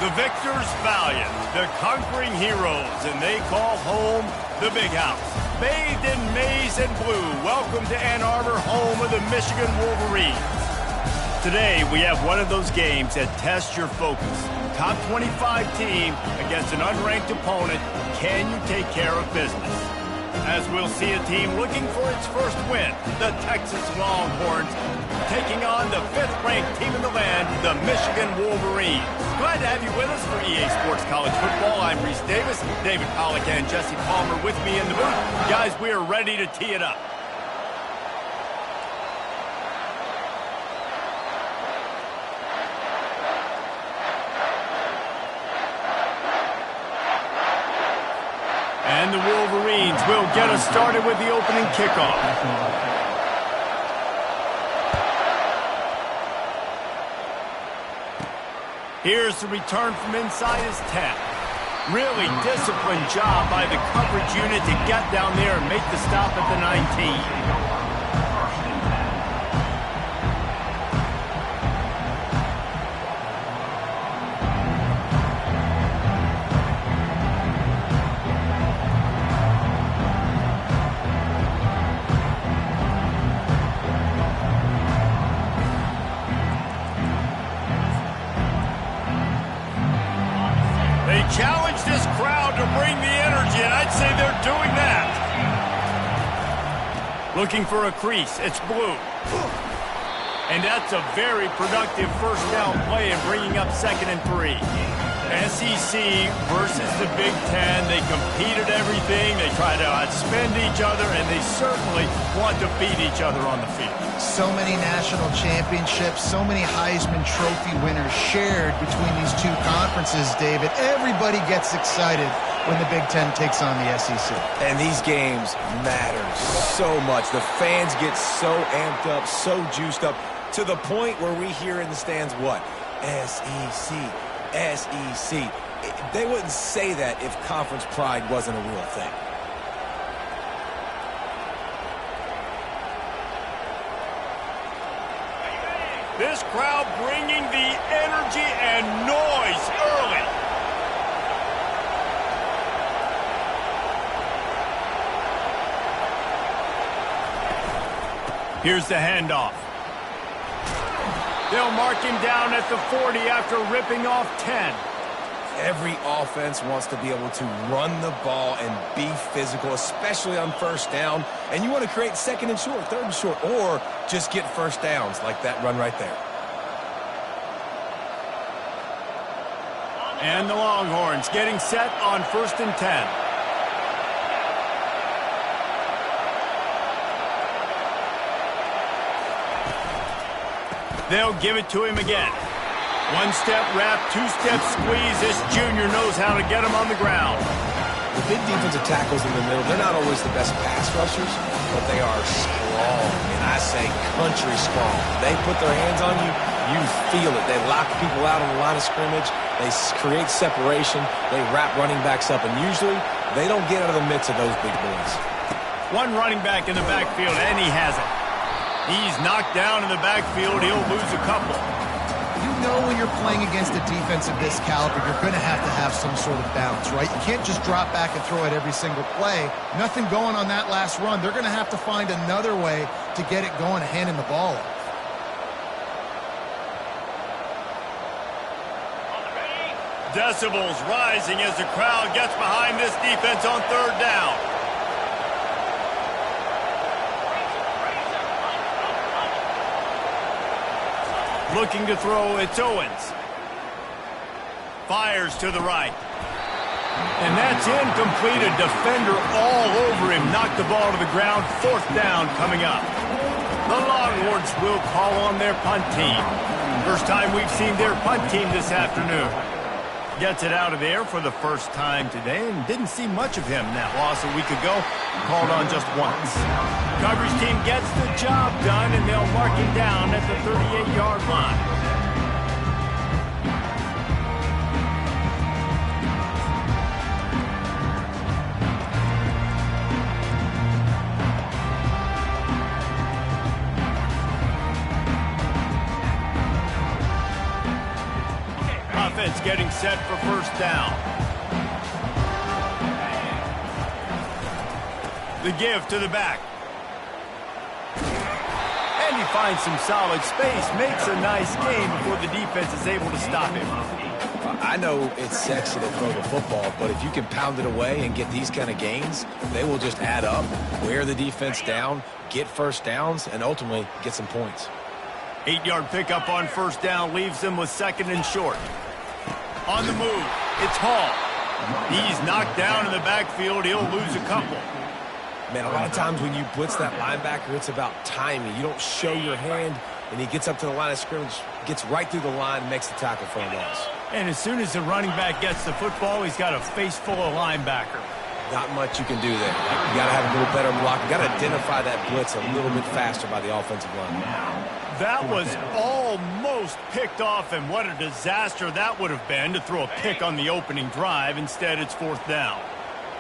The victors valiant, the conquering heroes, and they call home the Big House. Bathed in maize and blue, welcome to Ann Arbor, home of the Michigan Wolverines. Today, we have one of those games that tests your focus. Top 25 team against an unranked opponent. Can you take care of business? As we'll see a team looking for its first win, the Texas Longhorns, taking on the 5th-ranked team in the land, the Michigan Wolverines. Glad to have you with us for EA Sports College Football. I'm Reese Davis, David Pollack and Jesse Palmer with me in the booth. Guys, we are ready to tee it up. And the Wolverines will get us started with the opening kickoff. Here's the return from inside his 10. Really disciplined job by the coverage unit to get down there and make the stop at the 19. Challenge this crowd to bring the energy, and I'd say they're doing that. Looking for a crease. It's blue. And that's a very productive first down play in bringing up 2nd and 3. SEC versus the Big Ten. They compete at everything. They try to outspend each other, and they certainly want to beat each other on the field. So many national championships, so many Heisman Trophy winners shared between these two conferences, David. Everybody gets excited when the Big Ten takes on the SEC. And these games matter so much. The fans get so amped up, so juiced up, to the point where we hear in the stands what? SEC. SEC. They wouldn't say that if conference pride wasn't a real thing. This crowd bringing the energy and noise early. Here's the handoff. They'll mark him down at the 40 after ripping off 10. Every offense wants to be able to run the ball and be physical, especially on first down. And you want to create 2nd and short, 3rd and short, or just get first downs like that run right there. And the Longhorns getting set on 1st and 10. They'll give it to him again. 1-step wrap, 2-step squeeze. This junior knows how to get him on the ground. The big defensive tackles in the middle, they're not always the best pass rushers, but they are strong, and I say country strong. They put their hands on you, you feel it. They lock people out on the line of scrimmage. They create separation. They wrap running backs up, and usually they don't get out of the midst of those big boys. One running back in the backfield, and he has it. He's knocked down in the backfield. He'll lose a couple. You know when you're playing against a defense of this caliber, you're going to have some sort of balance, right? You can't just drop back and throw it every single play. Nothing going on that last run. They're going to have to find another way to get it going and handing the ball off. Decibels rising as the crowd gets behind this defense on 3rd down. Looking to throw, it's Owens. Fires to the right. And that's incomplete. A defender all over him. Knocked the ball to the ground. 4th down coming up. The Longhorns will call on their punt team. First time we've seen their punt team this afternoon. Gets it out of there for the first time today and didn't see much of him. That loss a week ago, called on just once. Coverage team gets the job done, and they'll mark him down at the 38-yard line. getting set for first down. The give to the back. And he finds some solid space, makes a nice gain before the defense is able to stop him. I know it's sexy to throw the football, but if you can pound it away and get these kind of gains, they will just add up, wear the defense down, get first downs, and ultimately get some points. 8-yard pickup on first down leaves them with second and short. On the move, it's Hall. He's knocked down in the backfield. He'll lose a couple. Man, a lot of times when you blitz that linebacker, it's about timing. You don't show your hand, and he gets up to the line of scrimmage, gets right through the line, and makes the tackle for a loss. And as soon as the running back gets the football, he's got a face full of linebacker. Not much you can do there. You got to have a little better block. You got to identify that blitz a little bit faster by the offensive line. That was almost picked off, and what a disaster that would have been to throw a pick on the opening drive. Instead, it's fourth down.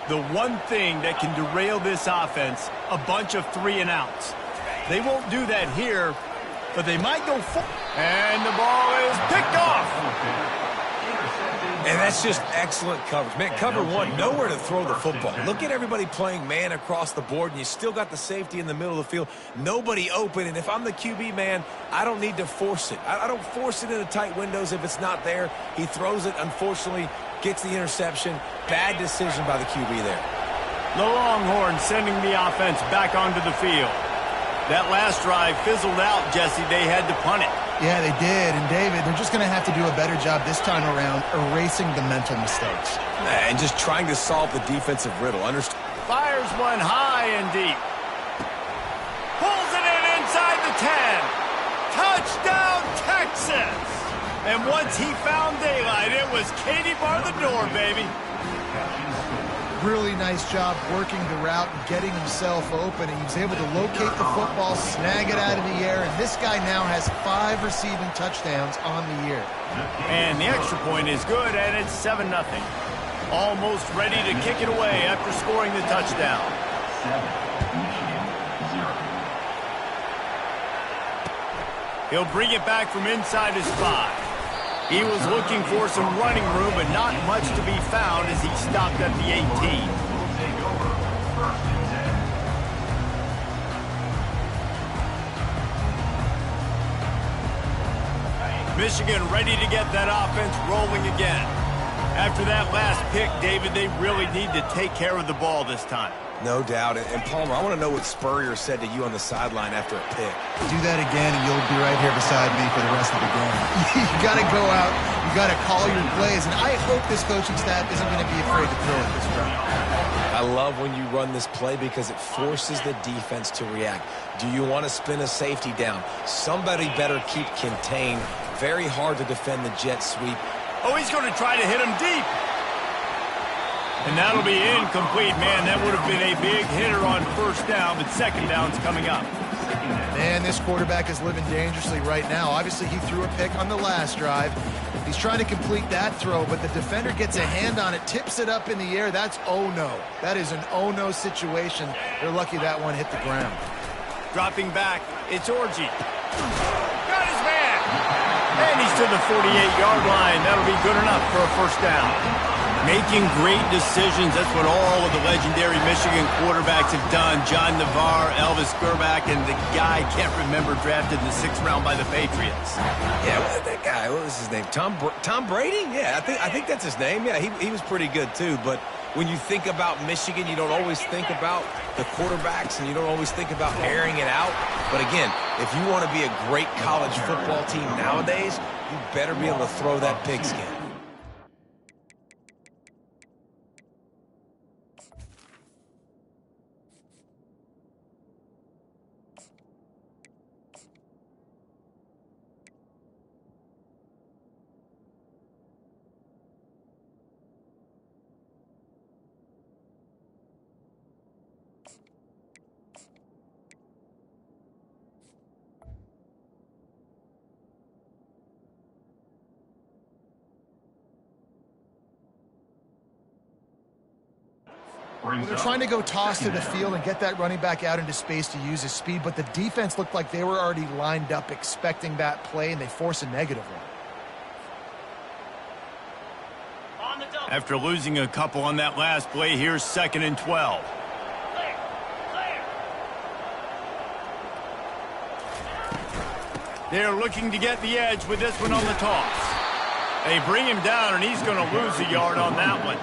The one thing that can derail this offense, a bunch of 3-and-outs. They won't do that here, but they might go for. And the ball is picked off. And that's just excellent coverage. Man, cover one, nowhere to throw the football. Look at everybody playing man across the board, and you still got the safety in the middle of the field. Nobody open, and if I'm the QB, man, I don't need to force it. I don't force it into tight windows if it's not there. He throws it, unfortunately, gets the interception. Bad decision by the QB there. The Longhorns sending the offense back onto the field. That last drive fizzled out, Jesse. They had to punt it. Yeah, they did. And, David, they're just going to have to do a better job this time around erasing the mental mistakes. And just trying to solve the defensive riddle. Fires one high and deep. Pulls it in inside the 10. Touchdown, Texas! And once he found daylight, it was Katie bar the door, baby. Really nice job working the route and getting himself open. And he was able to locate the football, snag it out of the air, and this guy now has 5 receiving touchdowns on the year. And the extra point is good, and it's 7-0. Almost ready to kick it away after scoring the touchdown. He'll bring it back from inside his 5. He was looking for some running room, but not much to be found as he stopped at the 18. Michigan ready to get that offense rolling again. After that last pick, David, they really need to take care of the ball this time. No doubt. And Palmer, I want to know what Spurrier said to you on the sideline after a pick. Do that again, and you'll be right here beside me for the rest of the game. You got to go out. You got to call your plays, and I hope this coaching staff isn't going to be afraid to throw it this round. I love when you run this play because it forces the defense to react. Do you want to spin a safety down? Somebody better keep contained. Very hard to defend the jet sweep. Oh, he's going to try to hit him deep. And that'll be incomplete, man. That would have been a big hitter on first down, but second down's coming up. Man, this quarterback is living dangerously right now. Obviously, he threw a pick on the last drive. He's trying to complete that throw, but the defender gets a hand on it, tips it up in the air. That's oh-no. That is an oh-no situation. They're lucky that one hit the ground. Dropping back, it's Orji. Got his man. And he's to the 48-yard line. That'll be good enough for a first down. Making great decisions. That's what all of the legendary Michigan quarterbacks have done. John Navarre, Elvis Gerbach, and the guy I can't remember drafted in the 6th round by the Patriots. Yeah, that guy, what was his name? Tom Brady? Yeah, I think that's his name. Yeah, he was pretty good too. But when you think about Michigan, you don't always think about the quarterbacks, and you don't always think about airing it out. But again, if you want to be a great college football team nowadays, you better be able to throw that pigskin. They're trying to go toss to the field and get that running back out into space to use his speed, but the defense looked like they were already lined up expecting that play, and they force a negative one. After losing a couple on that last play, here's 2nd and 12. They're looking to get the edge with this one on the toss. They bring him down, and he's going to lose a yard on that one.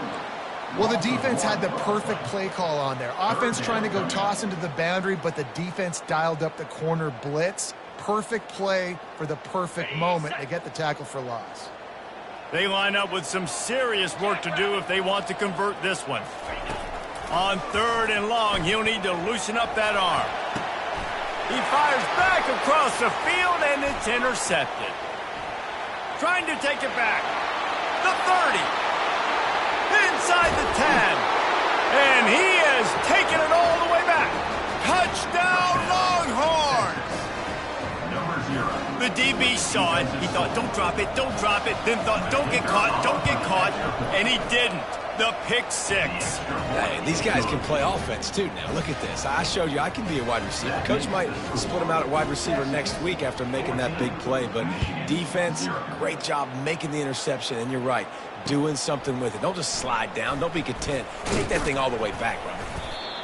Well, the defense had the perfect play call on there. Offense trying to go toss into the boundary, but the defense dialed up the corner blitz. Perfect play for the perfect moment. They get the tackle for loss. They line up with some serious work to do if they want to convert this one. On 3rd and long, he'll need to loosen up that arm. He fires back across the field, and it's intercepted. Trying to take it back. The 30. Inside the 10. And he has taken it all the way back. Touchdown, Longhorns! The DB saw it. He thought, don't drop it, don't drop it. Then thought, don't get caught. And he didn't. The pick 6. Hey, these guys can play offense, too, now. Look at this. I showed you I can be a wide receiver. Coach might split him out at wide receiver next week after making that big play. But defense, great job making the interception. And you're right, doing something with it. Don't just slide down. Don't be content. Take that thing all the way back, Robert.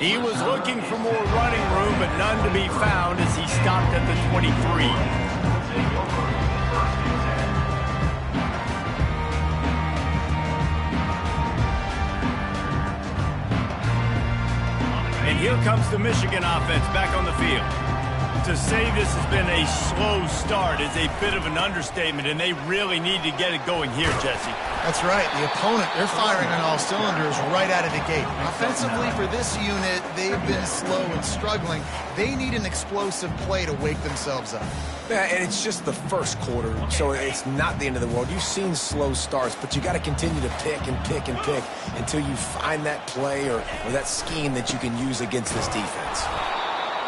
He was looking for more running room, but none to be found as he stopped at the 23. And here comes the Michigan offense back on the field. To say this has been a slow start is a bit of an understatement, and they really need to get it going here, Jesse. That's right. The opponent, they're firing on all cylinders right out of the gate. Offensively, for this unit, they've been slow and struggling. They need an explosive play to wake themselves up. Yeah, and it's just the first quarter, so it's not the end of the world. You've seen slow starts, but you got to continue to pick and pick and pick until you find that play or that scheme that you can use against this defense.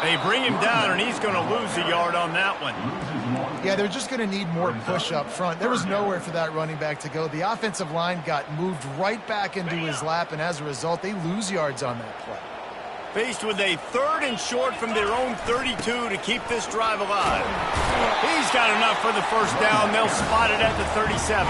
They bring him down, and he's going to lose a yard on that one. Yeah, they're just going to need more push up front. There was nowhere for that running back to go. The offensive line got moved right back into his lap, and as a result, they lose yards on that play. Faced with a 3rd and short from their own 32 to keep this drive alive. He's got enough for the first down. They'll spot it at the 37.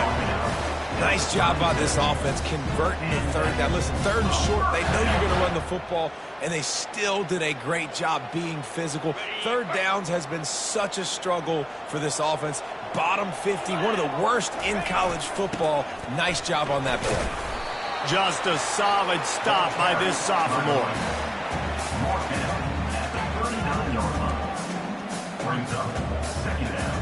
Nice job by this offense converting the 3rd down. Listen, 3rd and short, they know you're going to run the football, and they still did a great job being physical. 3rd downs has been such a struggle for this offense. Bottom 50, one of the worst in college football. Nice job on that play. Just a solid stop by this sophomore. Martin at the 39-yard line. Brings up 2nd down.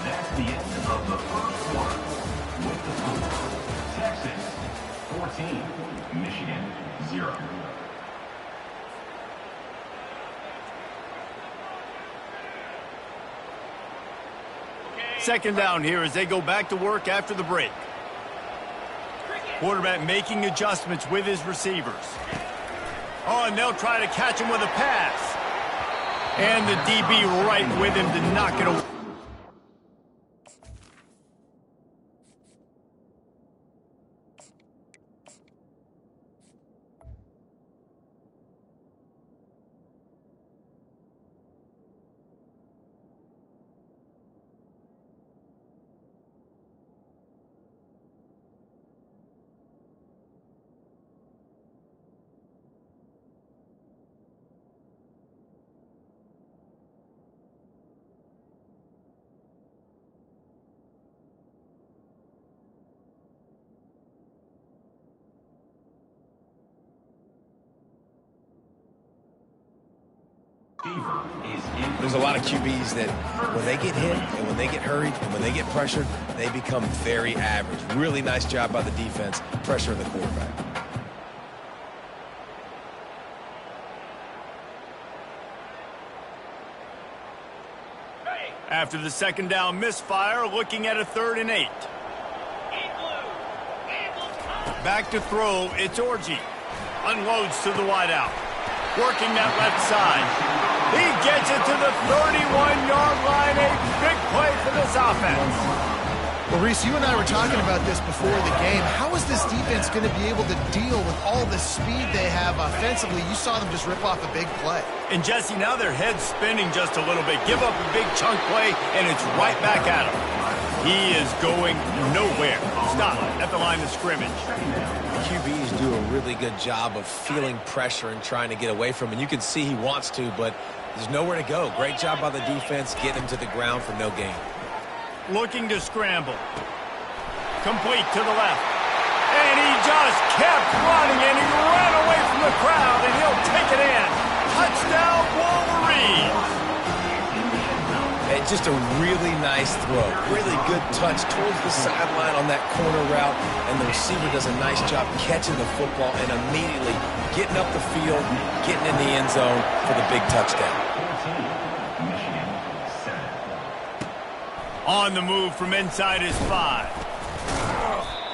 That's the end of the first quarter. With the score, Texas 14, Michigan 0. Second down here as they go back to work after the break. Quarterback making adjustments with his receivers. Oh, and they'll try to catch him with a pass. And the DB right with him to knock it away. There's a lot of QBs that when they get hit and when they get hurried and when they get pressured, they become very average. Really nice job by the defense pressuring the quarterback. After the second down misfire, looking at a 3rd and 8. Back to throw, it's Orji. Unloads to the wideout. Working that left side. He gets it to the 31-yard line. A big play for this offense. Well, Reese, you and I were talking about this before the game. How is this defense going to be able to deal with all the speed they have offensively? You saw them just rip off a big play. And, Jesse, now their head's spinning just a little bit. Give up a big chunk play, and it's right back at him. He is going nowhere. Stop at the line of scrimmage. The QBs do a really good job of feeling pressure and trying to get away from him. And you can see he wants to, but there's nowhere to go. Great job by the defense getting him to the ground for no gain. Looking to scramble. Complete to the left. And he just kept running, and he ran away from the crowd, and he'll take it in. Touchdown, Wolverines! And just a really nice throw. Really good touch towards the sideline on that corner route, and the receiver does a nice job catching the football and immediately getting up the field, getting in the end zone for the big touchdown. On the move from inside his 5.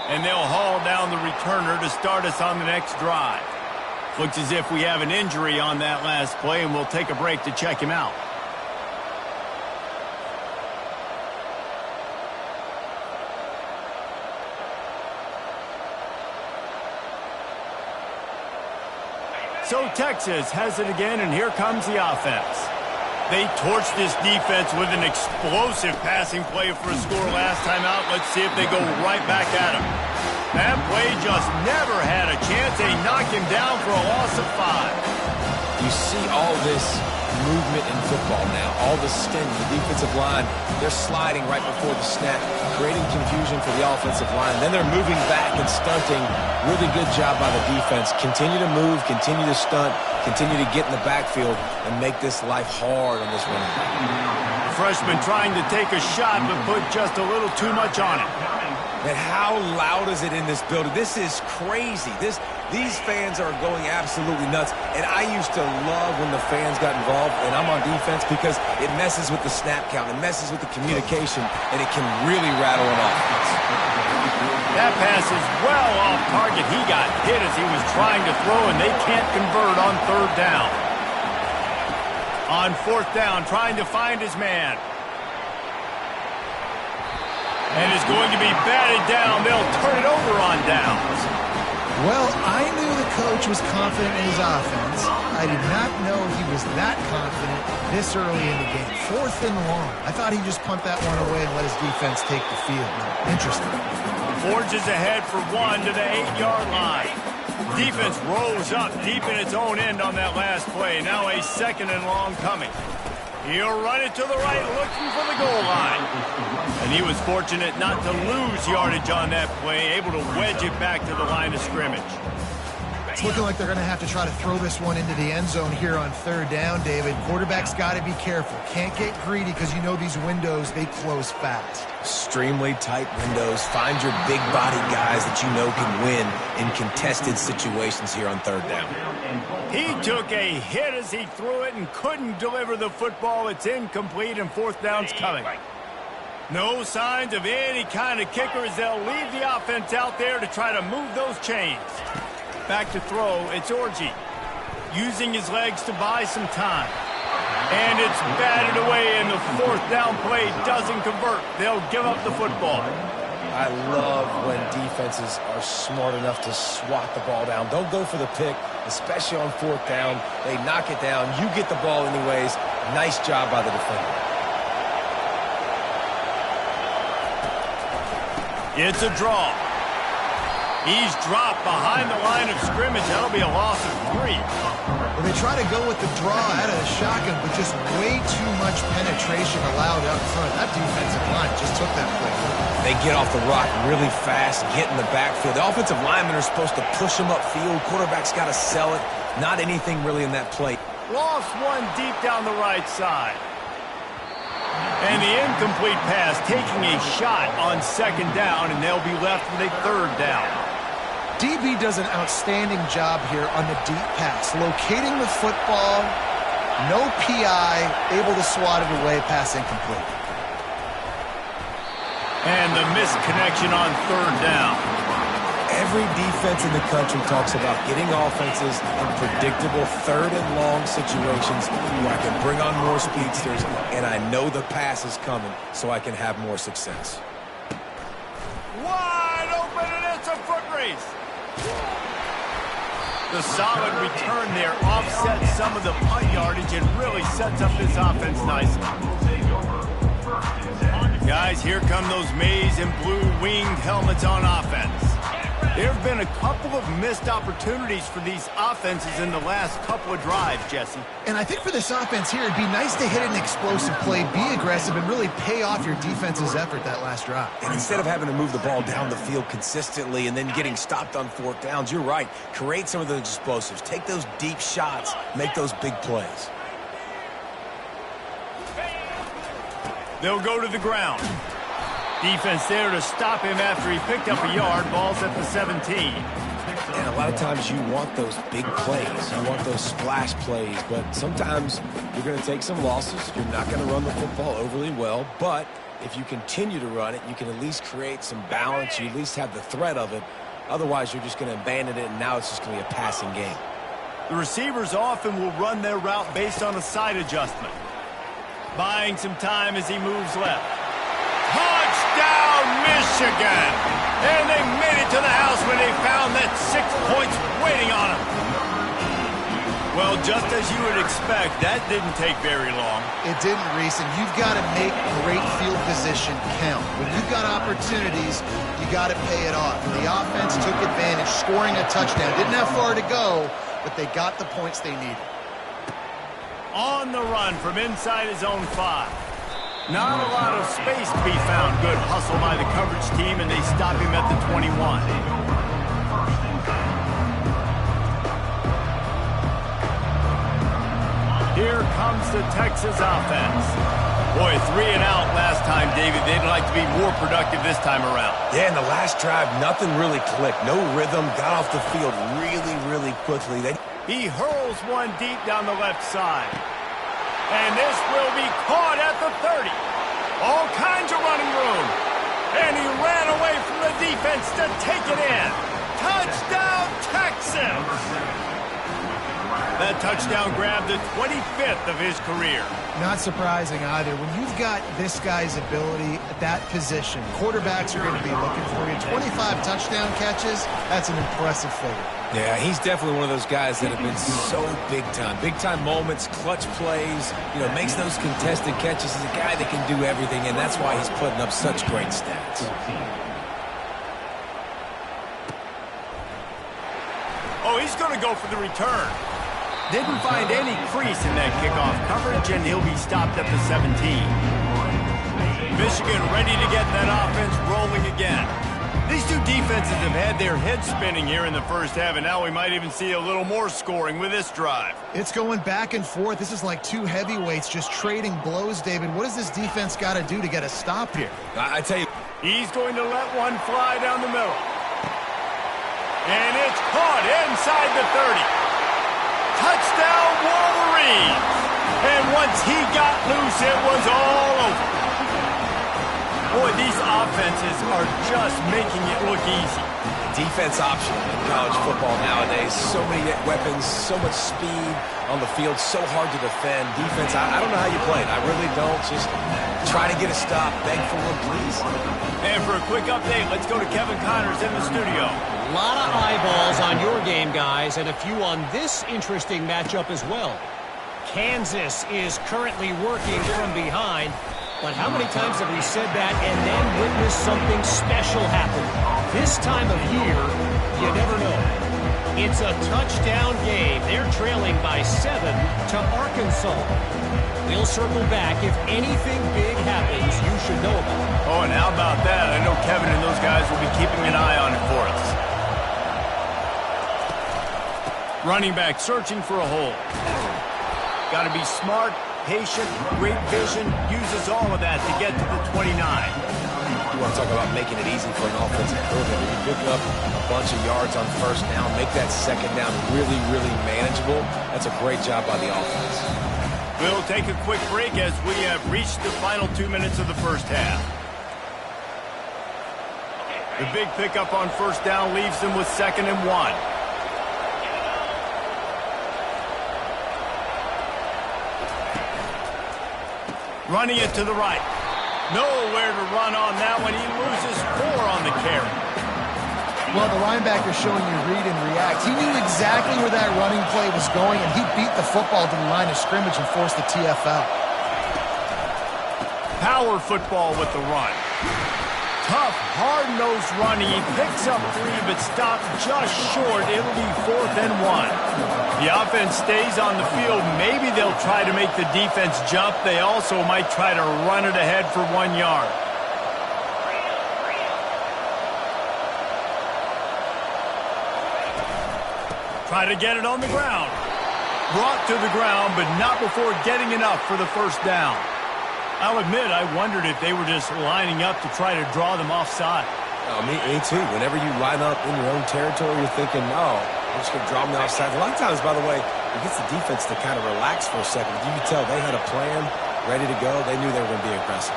And they'll haul down the returner to start us on the next drive. Looks as if we have an injury on that last play, and we'll take a break to check him out. So Texas has it again, and here comes the offense. They torched this defense with an explosive passing play for a score last time out. Let's see if they go right back at him. That play just never had a chance. They knock him down for a loss of 5. You see all this movement in football now. All the stint, the defensive line, they're sliding right before the snap, creating confusion for the offensive line. Then they're moving back and stunting. Really good job by the defense. Continue to move, continue to stunt, continue to get in the backfield and make this life hard on this running back. Freshman trying to take a shot, but put just a little too much on it. And how loud is it in this building? This is crazy. These fans are going absolutely nuts. And I used to love when the fans got involved, and I'm on defense, because it messes with the snap count. It messes with the communication, and it can really rattle an offense. That pass is well off target. He got hit as he was trying to throw, and they can't convert on 3rd down. On 4th down, trying to find his man. And is going to be batted down. They'll turn it over on downs. Well, I knew the coach was confident in his offense. I did not know he was that confident this early in the game. 4th and long. I thought he'd just punt that one away and let his defense take the field. Interesting. Forges ahead for 1 to the 8-yard line. Defense rolls up deep in its own end on that last play. Now a 2nd and long coming. He'll run it to the right, looking for the goal line. And he was fortunate not to lose yardage on that play, able to wedge it back to the line of scrimmage. It's looking like they're going to have to try to throw this one into the end zone here on 3rd down, David. Quarterback's got to be careful. Can't get greedy, because you know these windows, they close fast. Extremely tight windows. Find your big body guys that you know can win in contested situations here on 3rd down. He took a hit as he threw it and couldn't deliver the football. It's incomplete, and 4th down's coming. No signs of any kind of kickers. They'll leave the offense out there to try to move those chains. Back to throw, it's Orji. Using his legs to buy some time. And it's batted away, and the 4th down play doesn't convert. They'll give up the football. I love when defenses are smart enough to swat the ball down. Don't go for the pick, especially on 4th down. They knock it down. You get the ball anyways. Nice job by the defender. It's a draw. He's dropped behind the line of scrimmage. That'll be a loss of 3. Well, they try to go with the draw out of the shotgun, but just way too much penetration allowed up front. That defensive line just took that play. They get off the rock really fast, get in the backfield. The offensive linemen are supposed to push them upfield. Quarterback's got to sell it. Not anything really in that play. Lost one deep down the right side. And the incomplete pass taking a shot on 2nd down, and they'll be left with a 3rd down. DB does an outstanding job here on the deep pass. Locating the football, no PI, able to swat it away, pass incomplete. And the missed connection on 3rd down. Every defense in the country talks about getting offenses in predictable 3rd and long situations where I can bring on more speedsters and I know the pass is coming so I can have more success. Wide open, and it's a foot race. The solid return there offsets some of the punt yardage and really sets up this offense nicely. Guys, here come those maize and blue winged helmets on offense. There have been a couple of missed opportunities for these offenses in the last couple of drives, Jesse. And I think for this offense here, it'd be nice to hit an explosive play, be aggressive, and really pay off your defense's effort that last drive. And instead of having to move the ball down the field consistently and then getting stopped on fourth downs, you're right. Create some of those explosives. Take those deep shots. Make those big plays. They'll go to the ground. Defense there to stop him after he picked up a yard. Ball's at the 17. And a lot of times you want those big plays. You want those splash plays. But sometimes you're going to take some losses. You're not going to run the football overly well. But if you continue to run it, you can at least create some balance. You at least have the threat of it. Otherwise, you're just going to abandon it, and now it's just going to be a passing game. The receivers often will run their route based on a side adjustment. Buying some time as he moves left. Touchdown, Michigan! And they made it to the house when they found that 6 points waiting on them. Well, just as you would expect, that didn't take very long. It didn't, Reese, and you've got to make great field position count. When you've got opportunities, you got to pay it off. And the offense took advantage, scoring a touchdown. Didn't have far to go, but they got the points they needed. On the run from inside his own 5. Not a lot of space to be found. Good hustle by the coverage team, and they stop him at the 21. Here comes the Texas offense. Boy, 3 and out last time, David. They'd like to be more productive this time around. Yeah, in the last drive, nothing really clicked. No rhythm. Got off the field really quickly. He hurls one deep down the left side. And this will be caught at the 30. All kinds of running room. And he ran away from the defense to take it in. Touchdown, Texas! That touchdown grabbed the 25th of his career. Not surprising either. When you've got this guy's ability at that position, quarterbacks are going to be looking for you. 25 touchdown catches, that's an impressive figure. Yeah, he's definitely one of those guys that have been so big time. Big time moments, clutch plays, makes those contested catches. He's a guy that can do everything, and that's why he's putting up such great stats. Oh, he's going to go for the return. Didn't find any crease in that kickoff coverage, and he'll be stopped at the 17. Michigan ready to get that offense rolling again. These two defenses have had their heads spinning here in the first half, and now we might even see a little more scoring with this drive. It's going back and forth. This is like two heavyweights just trading blows, David. What does this defense got to do to get a stop here? I tell you. He's going to let one fly down the middle. And it's caught inside the 30. Touchdown, Wolverines! And once he got loose, it was all over. Boy, these offenses are just making it look easy. Defense option in college football nowadays. So many weapons, so much speed on the field, so hard to defend. Defense, I don't know how you play it. I really don't. Just try to get a stop. Beg for one, please. And for a quick update, let's go to Kevin Connors in the studio. A lot of eyeballs on your game, guys, and a few on this interesting matchup as well. Kansas is currently working from behind, but how many times have we said that and then witnessed something special happen? This time of year, you never know. It's a touchdown game. They're trailing by 7 to Arkansas. We'll circle back. If anything big happens, you should know about it. Oh, and how about that? I know Kevin and those guys will be keeping an eye on it for us. Running back searching for a hole. Got to be smart, patient, great vision, uses all of that to get to the 29. You want to talk about making it easy for an offensive coordinator. You pick up a bunch of yards on first down, make that second down really manageable. That's a great job by the offense. We'll take a quick break as we have reached the final 2 minutes of the first half. The big pickup on first down leaves them with 2nd and 1. Running it to the right. Nowhere to run on that one. He loses 4 on the carry. Well, the linebacker showing you read and react. He knew exactly where that running play was going, and he beat the football to the line of scrimmage and forced the TFL. Power football with the run. Tough, hard-nosed running. He picks up 3, but stopped just short. It'll be 4th and 1. The offense stays on the field. Maybe they'll try to make the defense jump. They also might try to run it ahead for 1 yard. Try to get it on the ground. Brought to the ground, but not before getting enough for the first down. I'll admit, I wondered if they were just lining up to try to draw them offside. Oh, me too. Whenever you line up in your own territory, you're thinking, no, I'm just going to draw them offside. A lot of times, by the way, it gets the defense to kind of relax for a second. You can tell they had a plan ready to go. They knew they were going to be aggressive.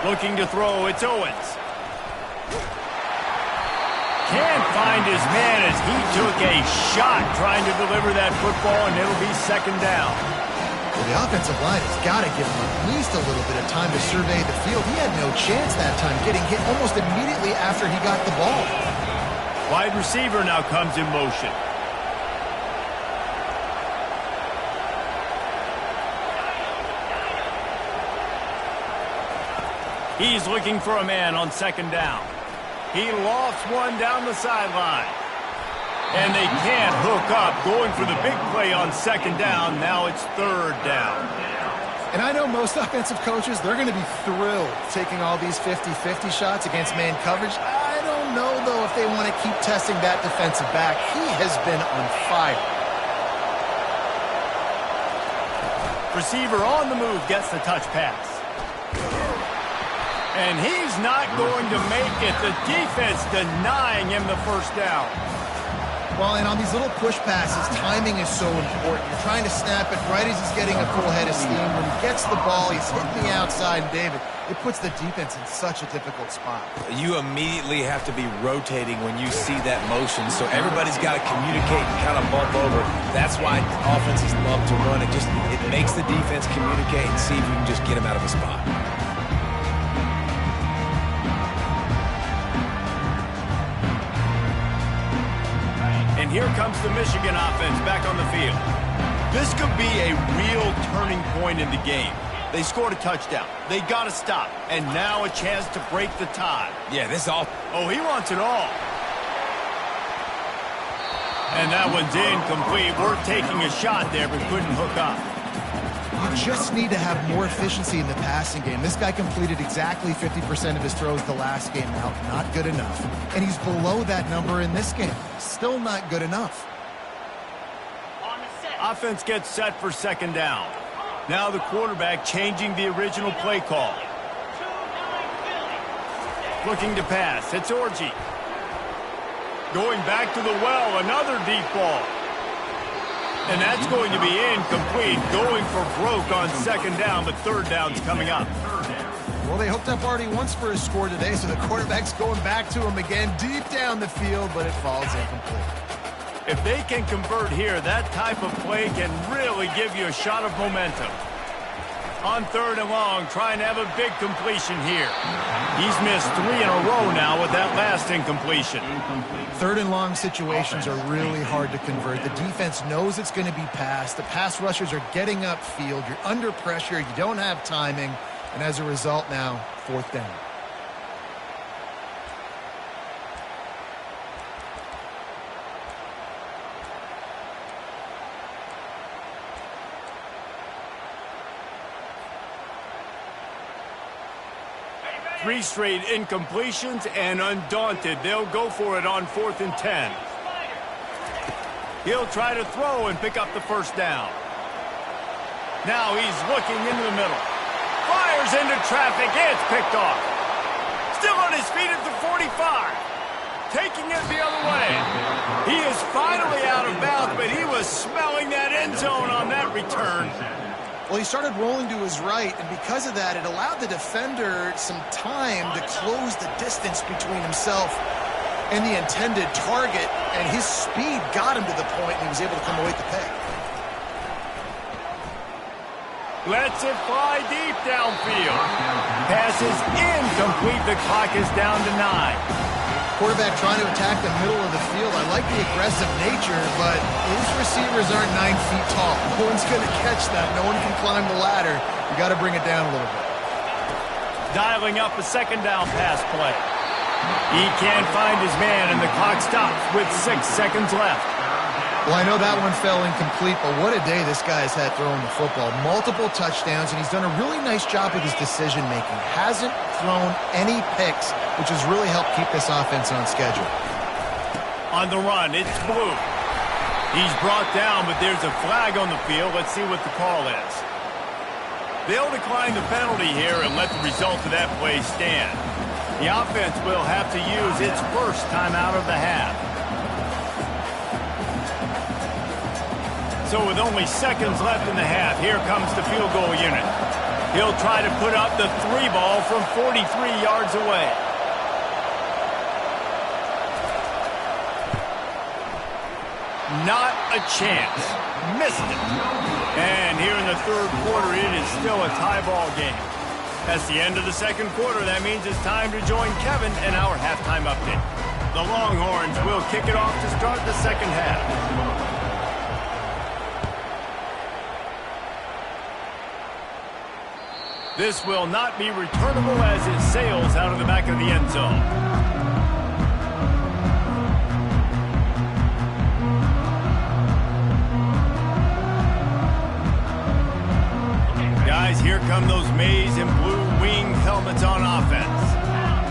Looking to throw, it's Owens. Can't find his man as he took a shot trying to deliver that football, and it'll be 2nd down. Well, the offensive line has got to give him at least a little bit of time to survey the field. He had no chance that time, getting hit almost immediately after he got the ball. Wide receiver now comes in motion. He's looking for a man on 2nd down. He lofts one down the sideline. And they can't hook up. Going for the big play on 2nd down. Now it's 3rd down. And I know most offensive coaches, they're going to be thrilled taking all these 50-50 shots against man coverage. I don't know, though, if they want to keep testing that defensive back. He has been on fire. Receiver on the move gets the touch pass. And he's not going to make it. The defense denying him the first down. Well, and on these little push passes, timing is so important. You're trying to snap it right as he's getting a full head of steam. When he gets the ball, he's hitting the outside, and David, it puts the defense in such a difficult spot. You immediately have to be rotating when you see that motion, so everybody's got to communicate and kind of bump over. That's why offenses love to run it. It makes the defense communicate and see if you can just get him out of a spot. And here comes the Michigan offense back on the field. This could be a real turning point in the game. They scored a touchdown. They got to stop. And now a chance to break the tie. Yeah, this all... Oh, he wants it all. And that one's incomplete. We're taking a shot there, but couldn't hook up. You just need to have more efficiency in the passing game. This guy completed exactly 50% of his throws the last game out. Not good enough. And he's below that number in this game. Still not good enough. Offense gets set for 2nd down. Now the quarterback changing the original play call. Looking to pass. It's Orji. Going back to the well. Another deep ball. And that's going to be incomplete. Going for broke on 2nd down, but 3rd down's coming up. Well, they hooked up already once for his score today, so the quarterback's going back to him again deep down the field, but it falls incomplete. If they can convert here, that type of play can really give you a shot of momentum. On 3rd and long, trying to have a big completion here. He's missed 3 in a row now with that last incompletion. 3rd and long situations are really hard to convert. The defense knows it's going to be passed. The pass rushers are getting upfield. You're under pressure. You don't have timing. And as a result now, 4th down. Three straight incompletions, and undaunted, they'll go for it on 4th and 10. He'll try to throw and pick up the first down. Now he's looking into the middle. Fires into traffic. It's picked off. Still on his feet at the 45. Taking it the other way. He is finally out of bounds, but he was smelling that end zone on that return. Well, he started rolling to his right, and because of that, it allowed the defender some time to close the distance between himself and the intended target, and his speed got him to the point, and he was able to come away with the pick. Lets it fly deep downfield. Pass is incomplete. The clock is down to 9. Quarterback trying to attack the middle of the field. I like the aggressive nature, but his receivers aren't 9 feet tall. No one's going to catch that. No one can climb the ladder. You got to bring it down a little bit. Dialing up a second down pass play. He can't find his man, and the clock stops with 6 seconds left. Well, I know that one fell incomplete, but what a day this guy has had throwing the football. Multiple touchdowns, and he's done a really nice job with his decision-making. Hasn't thrown any picks, which has really helped keep this offense on schedule. On the run, it's Blue. He's brought down, but there's a flag on the field. Let's see what the call is. They'll decline the penalty here and let the result of that play stand. The offense will have to use its first timeout of the half. So with only seconds left in the half, here comes the field goal unit. He'll try to put up the 3 ball from 43 yards away. Not a chance. Missed it. And here in the third quarter, it is still a tie ball game. That's the end of the second quarter. That means it's time to join Kevin in our halftime update. The Longhorns will kick it off to start the second half. This will not be returnable as it sails out of the back of the end zone. Guys, here come those maize and blue wing helmets on offense.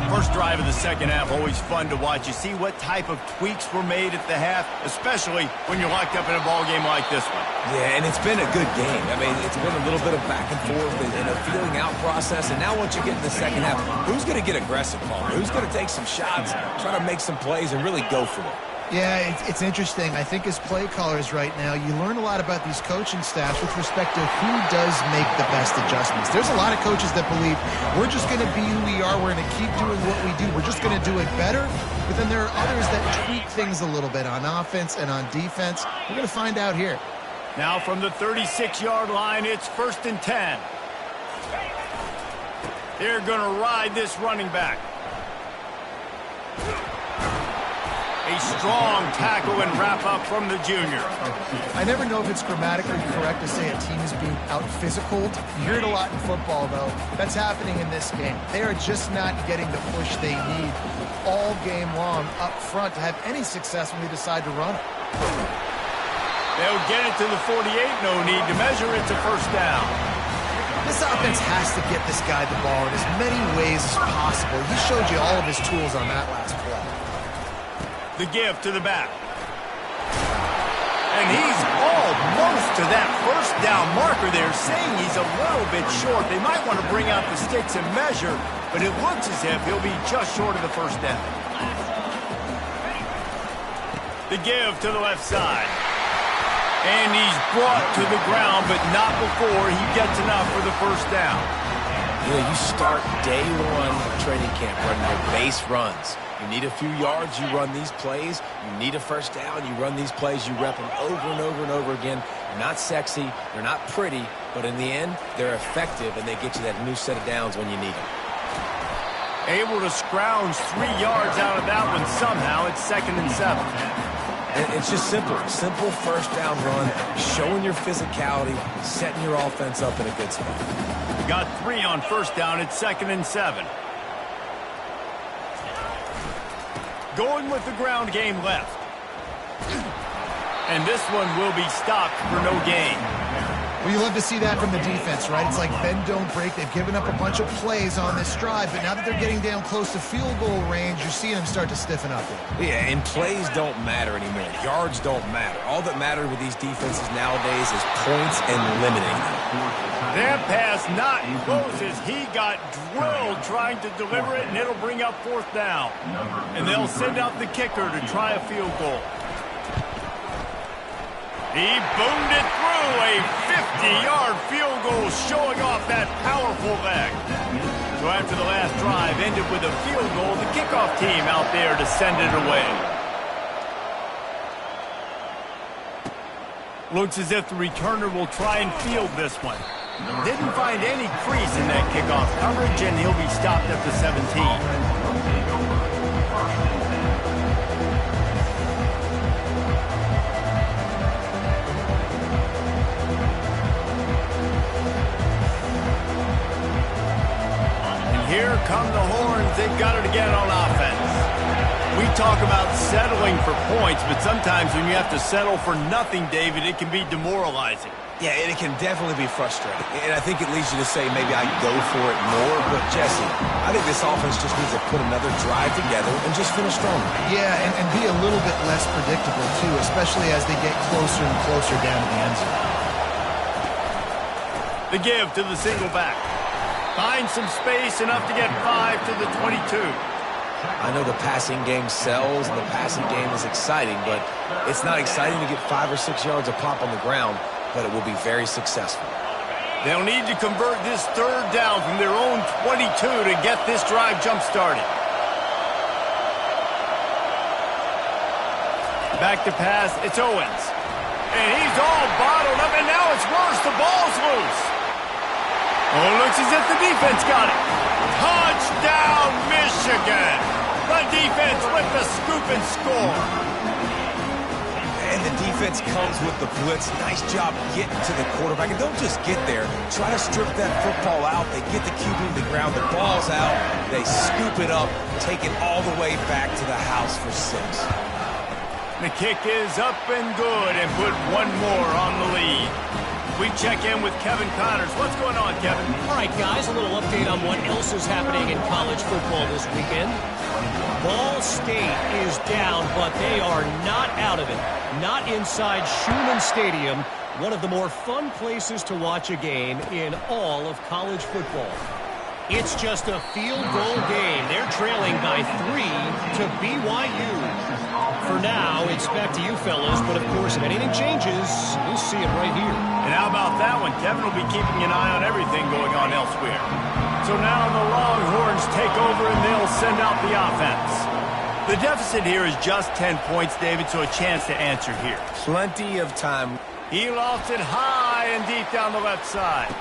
First drive of the second half, always fun to watch. You see what type of tweaks were made at the half, especially when you're locked up in a ball game like this one. Yeah, and it's been a good game. I mean, it's been a little bit of back and forth and a feeling out process. And now once you get in the second half, who's going to get aggressive, Palmer? Who's going to take some shots, try to make some plays, and really go for it? Yeah, it's interesting. I think as play callers right now, you learn a lot about these coaching staffs with respect to who does make the best adjustments. There's a lot of coaches that believe we're just going to be who we are. We're going to keep doing what we do. We're just going to do it better. But then there are others that tweak things a little bit on offense and on defense. We're going to find out here. Now from the 36-yard line, it's 1st and 10. They're going to ride this running back. A strong tackle and wrap-up from the junior. I never know if it's grammatically correct to say a team is being out-physicaled. You hear it a lot in football, though. That's happening in this game. They are just not getting the push they need all game long up front to have any success when they decide to run it. They'll get it to the 48. No need to measure. It's a first down. This offense has to get this guy the ball in as many ways as possible. He showed you all of his tools on that last play. The give to the back. And he's almost to that first down marker there, saying he's a little bit short. They might want to bring out the sticks and measure, but it looks as if he'll be just short of the first down. The give to the left side. And he's brought to the ground, but not before he gets enough for the first down. You know, you start day one of training camp running your base runs. You need a few yards, you run these plays. You need a first down, you run these plays. You rep them over and over and over again. They're not sexy, they're not pretty, but in the end, they're effective, and they get you that new set of downs when you need them. Able to scrounge 3 yards out of that one somehow. It's 2nd and 7. And it's just simple first down run, showing your physicality, setting your offense up in a good spot. Got 3 on first down. It's 2nd and 7. Going with the ground game left. And this one will be stopped for no gain. Well, you love to see that from the defense, right? It's like bend, don't break. They've given up a bunch of plays on this drive, but now that they're getting down close to field goal range, you're seeing them start to stiffen up. Yeah, and plays don't matter anymore. Yards don't matter. All that matters with these defenses nowadays is points and limiting them. That pass not close as he got drilled trying to deliver it, and it'll bring up 4th down. And they'll send out the kicker to try a field goal. He boomed it through, a 50-yard field goal showing off that powerful leg. So after the last drive ended with a field goal, the kickoff team out there to send it away. Looks as if the returner will try and field this one. Didn't find any crease in that kickoff coverage, and he'll be stopped at the 17. Here come the horns. They've got it again on offense. We talk about settling for points, but sometimes when you have to settle for nothing, David, it can be demoralizing. Yeah, and it can definitely be frustrating. And I think it leads you to say maybe I go for it more. But, Jesse, I think this offense just needs to put another drive together and just finish stronger. Yeah, and be a little bit less predictable, too, especially as they get closer and closer down to the end zone. The give to the single back. Find some space, enough to get 5 to the 22. I know the passing game sells and the passing game is exciting, but it's not exciting to get 5 or 6 yards of pop on the ground, but it will be very successful. They'll need to convert this third down from their own 22 to get this drive jump-started. Back to pass, it's Owens. And he's all bottled up, and now it's worse. The ball's loose. Oh, it looks as if the defense got it. Touchdown, Michigan. The defense with the scoop and score. And the defense comes with the blitz. Nice job getting to the quarterback. And don't just get there. Try to strip that football out. They get the QB to the ground. The ball's out. They scoop it up, take it all the way back to the house for 6. The kick is up and good and put one more on the lead. We check in with Kevin Connors. What's going on, Kevin? All right, guys, a little update on what else is happening in college football this weekend. Ball State is down, but they are not out of it. Not inside Schumann Stadium, one of the more fun places to watch a game in all of college football. It's just a field goal game. They're trailing by 3 to BYU. For now, it's back to you fellas, but of course, if anything changes, we'll see it right here. And how about that one? Kevin will be keeping an eye on everything going on elsewhere. So now the Longhorns take over and they'll send out the offense. The deficit here is just 10 points, David, so a chance to answer here. Plenty of time. He lofts it high and deep down the left side.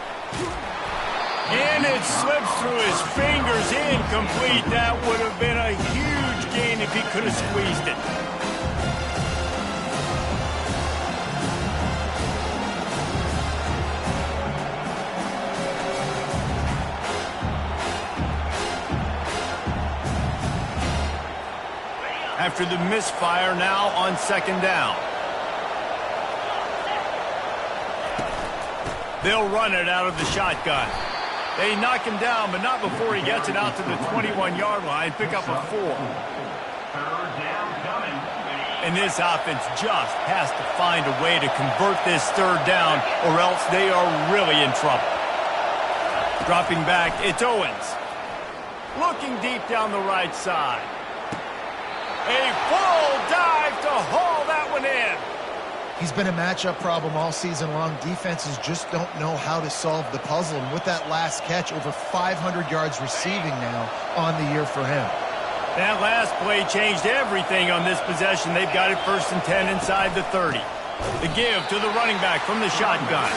And it slips through his fingers, incomplete. That would have been a huge gain if he could have squeezed it. After the misfire, now on second down. They'll run it out of the shotgun. They knock him down, but not before he gets it out to the 21-yard line. Pick up a 4. And this offense just has to find a way to convert this third down, or else they are really in trouble. Dropping back, it's Owens. Looking deep down the right side. A full dive to haul that one in. He's been a matchup problem all season long. Defenses just don't know how to solve the puzzle. And with that last catch, over 500 yards receiving now on the year for him. That last play changed everything on this possession. They've got it 1st and 10 inside the 30. The give to the running back from the shotgun.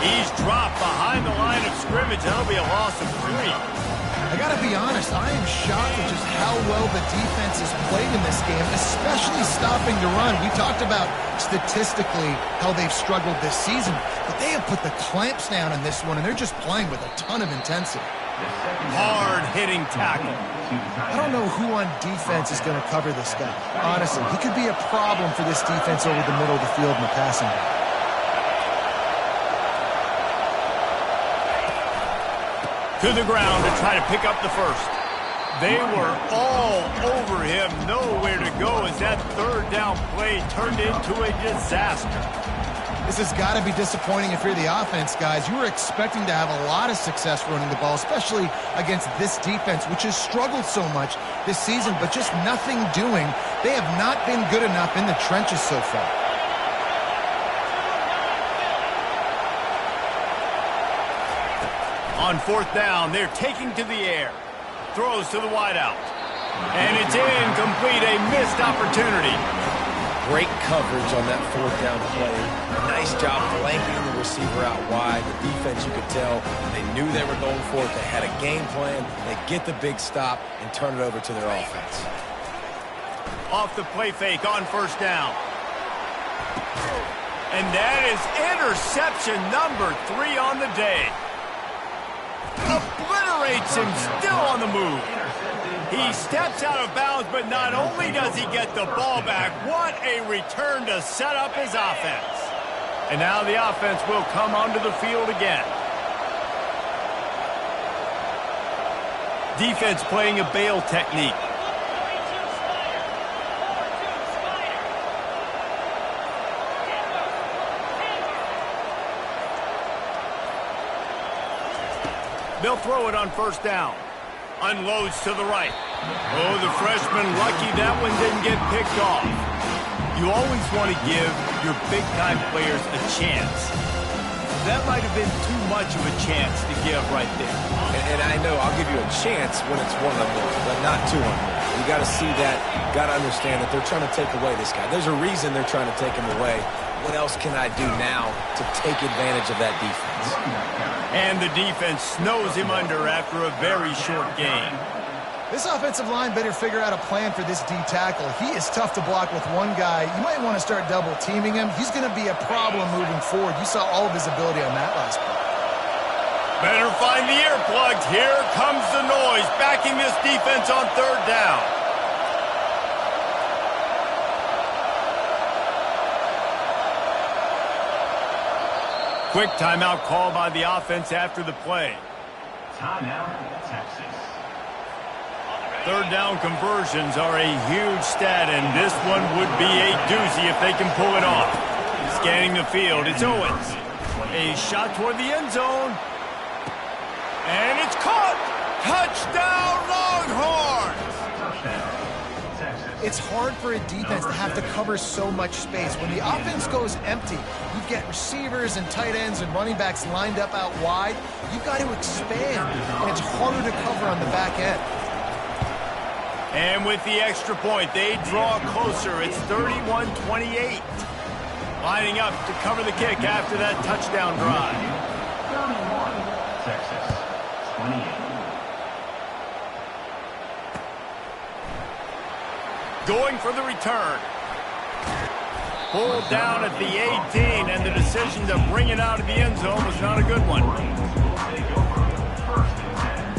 He's dropped behind the line of scrimmage. That'll be a loss of 3. I got to be honest, I am shocked at just how well the defense has played in this game, especially stopping the run. We talked about statistically how they've struggled this season, but they have put the clamps down in this one, and they're just playing with a ton of intensity. Hard-hitting tackle. I don't know who on defense is going to cover this guy. Honestly, he could be a problem for this defense over the middle of the field in the passing game. To the ground to try to pick up the first. They were all over him, nowhere to go as that third down play turned into a disaster. This has got to be disappointing if you're the offense, guys. You were expecting to have a lot of success running the ball, especially against this defense, which has struggled so much this season, but just nothing doing. They have not been good enough in the trenches so far. On 4th down, they're taking to the air. Throws to the wideout. And it's incomplete, a missed opportunity. Great coverage on that fourth down play. Nice job blanking the receiver out wide. The defense, you could tell, they knew they were going for it. They had a game plan. They get the big stop and turn it over to their offense. Off the play fake on first down. And that is interception number 3 on the day. Obliterates him, still on the move. He steps out of bounds, but not only does he get the ball back, what a return to set up his offense. And now the offense will come onto the field again. Defense playing a bail technique. They'll throw it on first down. Unloads to the right. Oh, the freshman lucky that one didn't get picked off. You always want to give your big-time players a chance. That might have been too much of a chance to give right there. And I know I'll give you a chance when it's 1-on-1, but not 2-on-1. You got to see that, got to understand that they're trying to take away this guy. There's a reason they're trying to take him away. What else can I do now to take advantage of that defense? And the defense snows him under after a very short game. This offensive line better figure out a plan for this D tackle. He is tough to block with one guy. You might want to start double teaming him. He's going to be a problem moving forward. You saw all of his ability on that last play. Better find the earplugs. Here comes the noise, backing this defense on third down. Quick timeout call by the offense after the play. Timeout, Texas. Third down conversions are a huge stat, and this one would be a doozy if they can pull it off. Scanning the field, it's Owens. A shot toward the end zone. And it's caught! Touchdown, Longhorns! Touchdown, Texas. It's hard for a defense to have to cover so much space. When the offense goes empty, you get receivers and tight ends and running backs lined up out wide. You've got to expand, and it's harder to cover on the back end. And with the extra point, they draw closer. It's 31-28. Lining up to cover the kick after that touchdown drive. 31, Texas, 28. Going for the return. Pulled down at the 18, and the decision to bring it out of the end zone was not a good one. Will take over first and 10.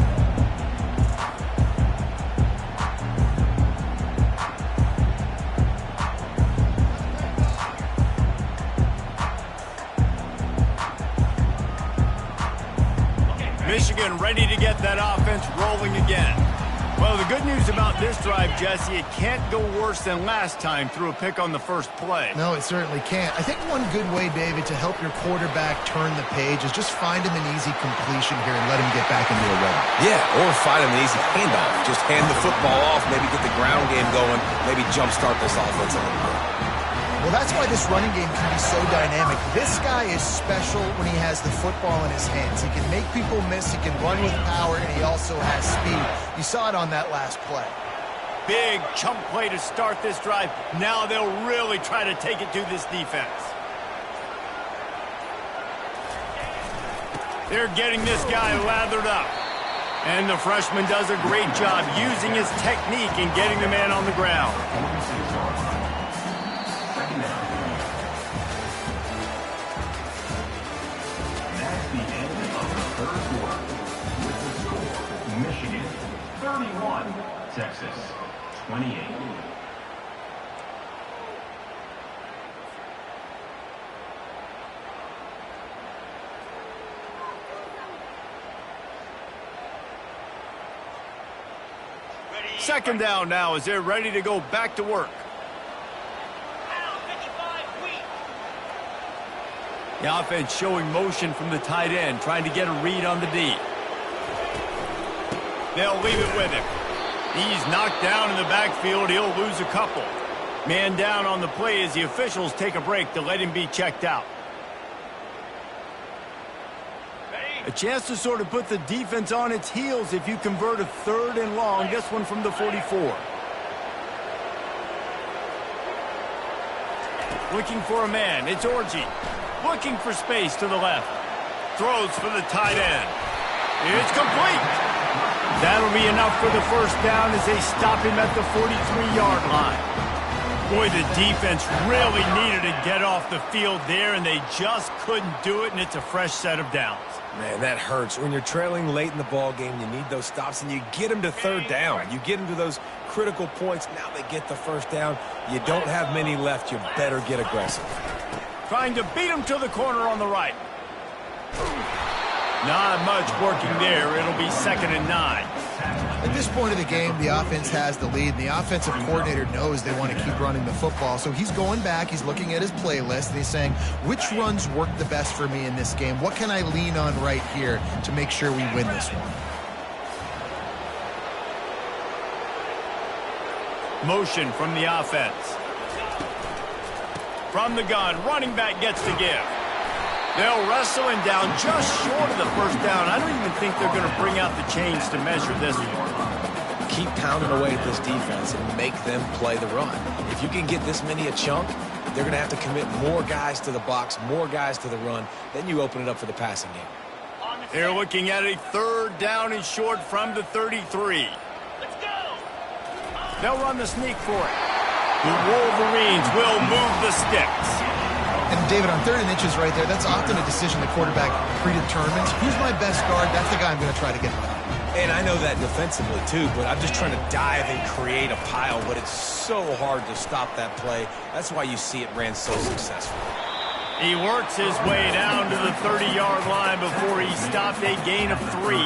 Michigan ready to get that offense rolling again. Well, the good news about this drive, Jesse, it can't go worse than last time through a pick on the first play. No, it certainly can't. I think one good way, David, to help your quarterback turn the page is just find him an easy completion here and let him get back into a rhythm. Yeah, or find him an easy handoff. Just hand the football off, maybe get the ground game going, maybe jumpstart this offense a little bit. Well, that's why this running game can be so dynamic. This guy is special when he has the football in his hands. He can make people miss, he can run with power, and he also has speed. You saw it on that last play. Big chunk play to start this drive. Now they'll really try to take it to this defense. They're getting this guy lathered up. And the freshman does a great job using his technique and getting the man on the ground. 46 yards. Second down. That's the end of the third quarter. With the score, Michigan 31, Texas 28. Second down now as they're ready to go back to work. The offense showing motion from the tight end, trying to get a read on the D. They'll leave it with him. He's knocked down in the backfield. He'll lose a couple. Man down on the play as the officials take a break to let him be checked out. A chance to sort of put the defense on its heels if you convert a third and long. This one from the 44. Looking for a man. It's Orji. Looking for space to the left. Throws for the tight end. It's complete. That'll be enough for the first down as they stop him at the 43-yard line. Boy, the defense really needed to get off the field there, and they just couldn't do it, and it's a fresh set of downs. Man, that hurts. When you're trailing late in the ball game, you need those stops, and you get them to third down. You get them to those critical points. Now they get the first down. You don't have many left. You better get aggressive. Trying to beat him to the corner on the right. Not much working there. It'll be 2nd and 9. At this point of the game, the offense has the lead, and the offensive coordinator knows they want to keep running the football. So he's going back, he's looking at his playlist, and he's saying, which runs work the best for me in this game? What can I lean on right here to make sure we win this one? Motion from the offense. From the gun, running back gets to give. They'll wrestle him down just short of the first down. I don't even think they're going to bring out the chains to measure this one. Keep pounding away at this defense and make them play the run. If you can get this many a chunk, they're going to have to commit more guys to the box, more guys to the run. Then you open it up for the passing game. They're looking at a 3rd down and short from the 33. Let's go. They'll run the sneak for it. The Wolverines will move the sticks. And David, on 3rd and inches right there, that's often a decision the quarterback predetermines. Who's my best guard? That's the guy I'm going to try to get behind. And I know that defensively too, but I'm just trying to dive and create a pile, but it's so hard to stop that play. That's why you see it ran so successfully. He works his way down to the 30-yard line before he stopped a gain of 3.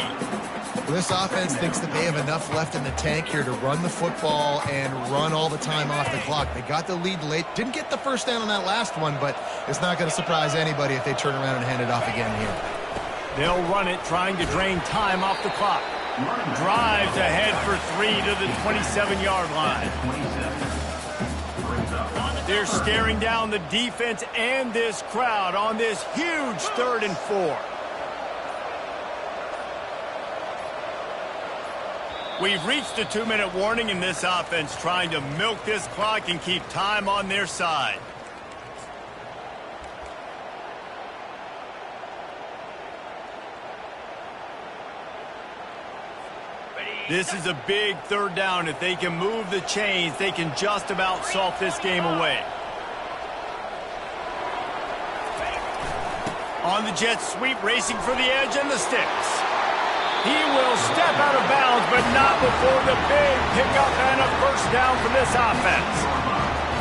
This offense thinks that they have enough left in the tank here to run the football and run all the time off the clock. They got the lead late. Didn't get the first down on that last one, but it's not going to surprise anybody if they turn around and hand it off again here. They'll run it, trying to drain time off the clock. Drives ahead for 3 to the 27-yard line. They're staring down the defense and this crowd on this huge 3rd and 4. We've reached a 2-minute warning in this offense, trying to milk this clock and keep time on their side. This is a big 3rd down. If they can move the chains, they can just about salt this game away. On the jet sweep, racing for the edge and the sticks. He will step out of bounds, but not before the big pickup and a first down for this offense.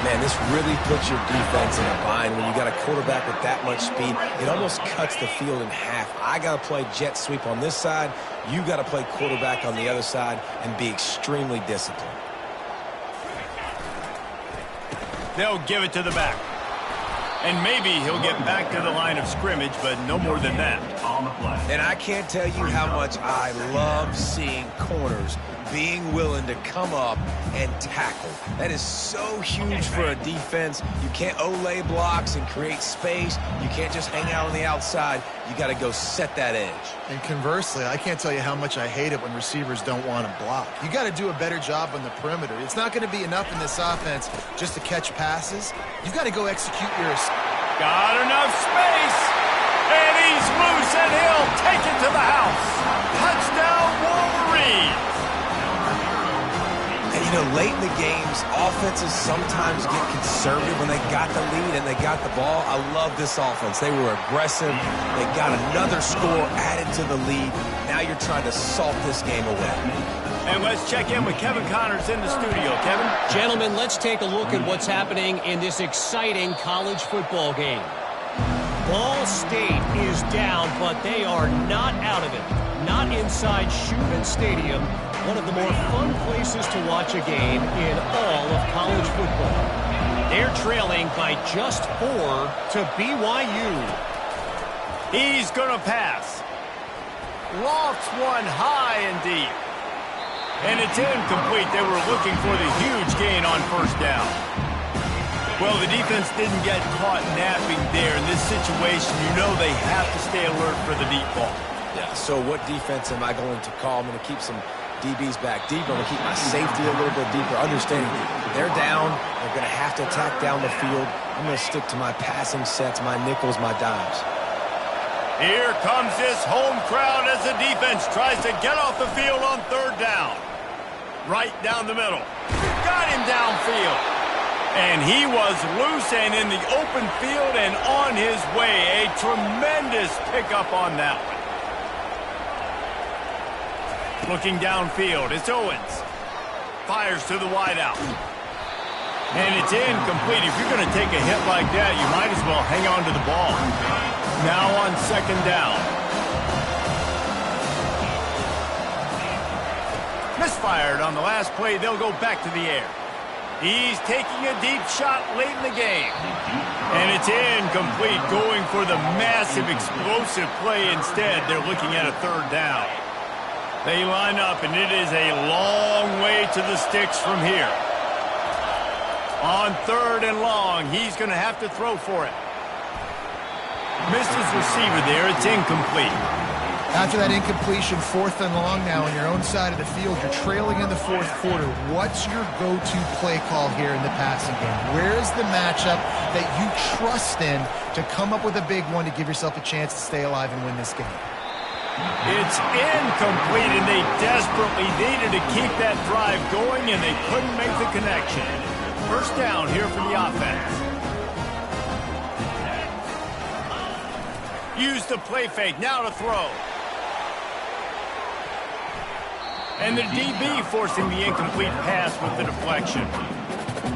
Man, this really puts your defense in a bind when you got a quarterback with that much speed. It almost cuts the field in half. I got to play jet sweep on this side. You got to play quarterback on the other side and be extremely disciplined. They'll give it to the back. And maybe he'll get back to the line of scrimmage, but no more than that. And I can't tell you how much I love seeing corners being willing to come up and tackle. That is so huge for a defense. You can't olay blocks and create space. You can't just hang out on the outside. You got to go set that edge. And conversely, I can't tell you how much I hate it when receivers don't want to block. You got to do a better job on the perimeter. It's not going to be enough in this offense just to catch passes. You've got to go execute your... Got enough space. And he's loose, and he'll take it to the house. Touchdown, Wolverines. And, you know, late in the games, offenses sometimes get conservative when they got the lead and they got the ball. I love this offense. They were aggressive. They got another score added to the lead. Now you're trying to salt this game away. And let's check in with Kevin Connors in the studio. Kevin? Gentlemen, let's take a look at what's happening in this exciting college football game. Ball State is down, but they are not out of it. Not inside Schumann Stadium, one of the more fun places to watch a game in all of college football. They're trailing by just 4 to BYU. He's going to pass. Lofts one high and deep. And it's incomplete. They were looking for the huge gain on first down. Well, the defense didn't get caught napping there. In this situation, you know they have to stay alert for the deep ball. Yeah, so what defense am I going to call? I'm going to keep some DB's back deeper. I'm going to keep my safety a little bit deeper, understanding they're down. They're going to have to attack down the field. I'm going to stick to my passing sets, my nickels, my dimes. Here comes this home crowd as the defense tries to get off the field on third down. Right down the middle. Got him downfield. And he was loose and in the open field and on his way. A tremendous pickup on that one. Looking downfield, it's Owens. Fires to the wideout. And it's incomplete. If you're going to take a hit like that, you might as well hang on to the ball. Now on second down. Misfired on the last play. They'll go back to the air. He's taking a deep shot late in the game. And it's incomplete, going for the massive explosive play instead. They're looking at a third down. They line up, and it is a long way to the sticks from here. On third and long, he's going to have to throw for it. Missed his receiver there. It's incomplete. After that incompletion, fourth and long now on your own side of the field, you're trailing in the fourth quarter. What's your go-to play call here in the passing game? Where's the matchup that you trust in to come up with a big one to give yourself a chance to stay alive and win this game? It's incomplete, and they desperately needed to keep that drive going, and they couldn't make the connection. First down here for the offense. Use the play fake, now to throw. And the DB forcing the incomplete pass with the deflection.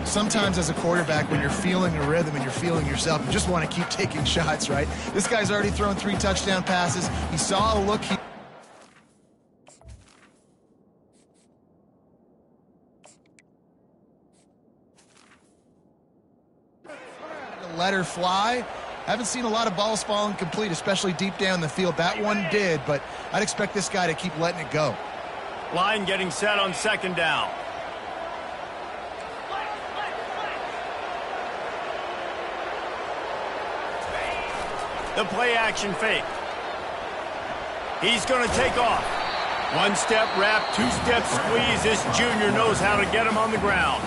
Sometimes as a quarterback, when you're feeling a rhythm and you're feeling yourself, you just want to keep taking shots, right? This guy's already thrown 3 touchdown passes. He saw a look. Let her fly. Haven't seen a lot of balls falling complete, especially deep down the field. That one did, but I'd expect this guy to keep letting it go. Line getting set on second down. The play action fake. He's going to take off. One step wrap, 2-step squeeze. This junior knows how to get him on the ground.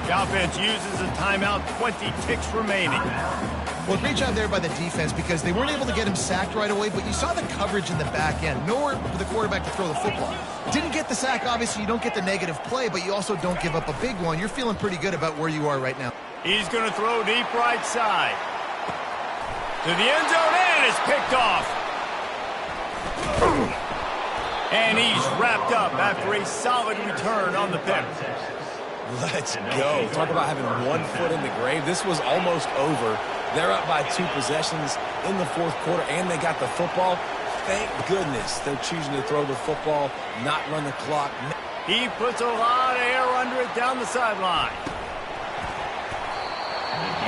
The offense uses a timeout, 20 ticks remaining. Well, great job there by the defense because they weren't able to get him sacked right away, but you saw the coverage in the back end. Nowhere for the quarterback to throw the football. Didn't get the sack, obviously you don't get the negative play, but you also don't give up a big one. You're feeling pretty good about where you are right now. He's going to throw deep right side. To the end zone, and it's picked off. And he's wrapped up after a solid return on the pick. Let's go. Talk about having one foot in the grave. This was almost over. They're up by 2 possessions in the fourth quarter, and they got the football. Thank goodness they're choosing to throw the football, not run the clock. He puts a lot of air under it down the sideline.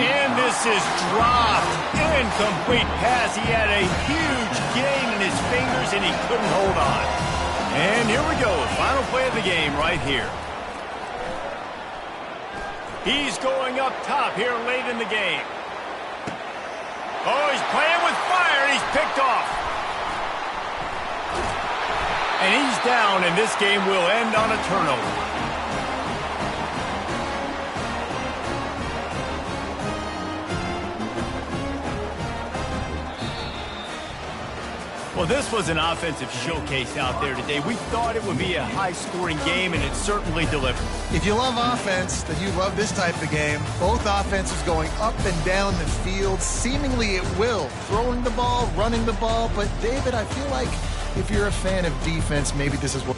And this is dropped. Incomplete pass. He had a huge gain in his fingers, and he couldn't hold on. And here we go. Final play of the game right here. He's going up top here late in the game. Oh, he's playing with fire, and he's picked off. And he's down, and this game will end on a turnover. Well, this was an offensive showcase out there today. We thought it would be a high-scoring game, and it certainly delivered. If you love offense, then you love this type of game. Both offenses going up and down the field, seemingly at will. Throwing the ball, running the ball. But, David, I feel like if you're a fan of defense, maybe this is what...